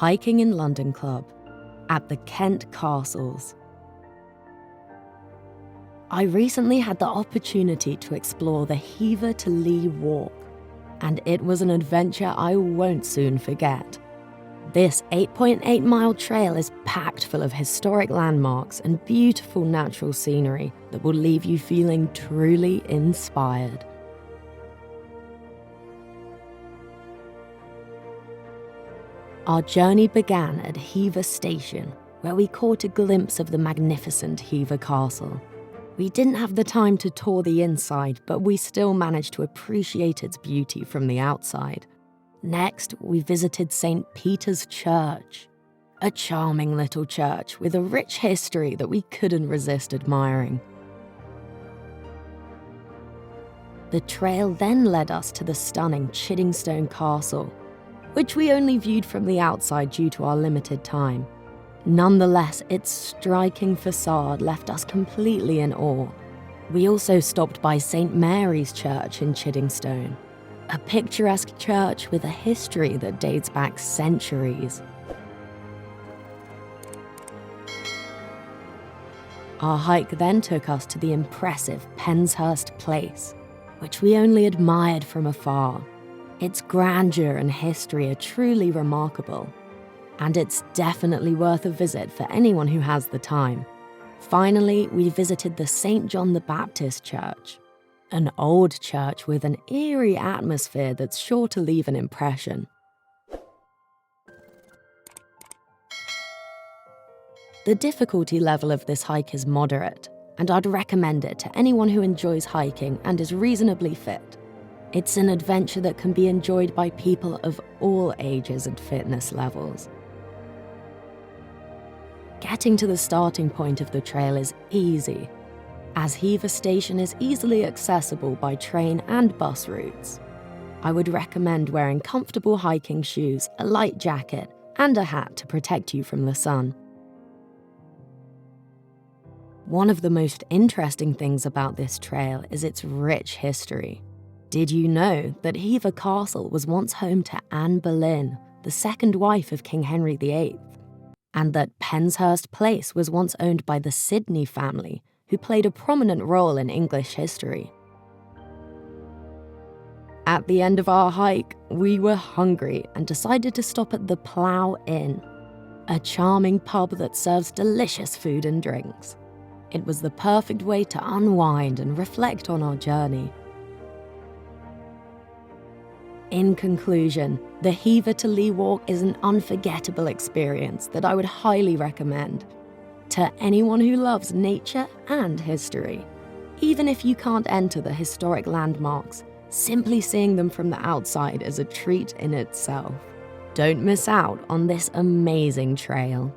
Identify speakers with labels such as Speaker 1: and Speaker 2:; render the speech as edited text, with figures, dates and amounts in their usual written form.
Speaker 1: Hiking in London Club at the Kent Castles. I recently had the opportunity to explore the Hever to Leigh walk, and it was an adventure I won't soon forget. This 8.8-mile trail is packed full of historic landmarks and beautiful natural scenery that will leave you feeling truly inspired. Our journey began at Hever Station, where we caught a glimpse of the magnificent Hever Castle. We didn't have the time to tour the inside, but we still managed to appreciate its beauty from the outside. Next, we visited St. Peter's Church, a charming little church with a rich history that we couldn't resist admiring. The trail then led us to the stunning Chiddingstone Castle, which we only viewed from the outside due to our limited time. Nonetheless, its striking facade left us completely in awe. We also stopped by St. Mary's Church in Chiddingstone, a picturesque church with a history that dates back centuries. Our hike then took us to the impressive Penshurst Place, which we only admired from afar. Its grandeur and history are truly remarkable, and it's definitely worth a visit for anyone who has the time. Finally, we visited the St. John the Baptist Church, an old church with an eerie atmosphere that's sure to leave an impression. The difficulty level of this hike is moderate, and I'd recommend it to anyone who enjoys hiking and is reasonably fit. It's an adventure that can be enjoyed by people of all ages and fitness levels. Getting to the starting point of the trail is easy, as Hever Station is easily accessible by train and bus routes. I would recommend wearing comfortable hiking shoes, a light jacket, and a hat to protect you from the sun. One of the most interesting things about this trail is its rich history. Did you know that Hever Castle was once home to Anne Boleyn, the second wife of King Henry VIII? And that Penshurst Place was once owned by the Sidney family, who played a prominent role in English history. At the end of our hike, we were hungry and decided to stop at the Plough Inn, a charming pub that serves delicious food and drinks. It was the perfect way to unwind and reflect on our journey. In conclusion, the Hever to Leigh walk is an unforgettable experience that I would highly recommend to anyone who loves nature and history. Even if you can't enter the historic landmarks, simply seeing them from the outside is a treat in itself. Don't miss out on this amazing trail.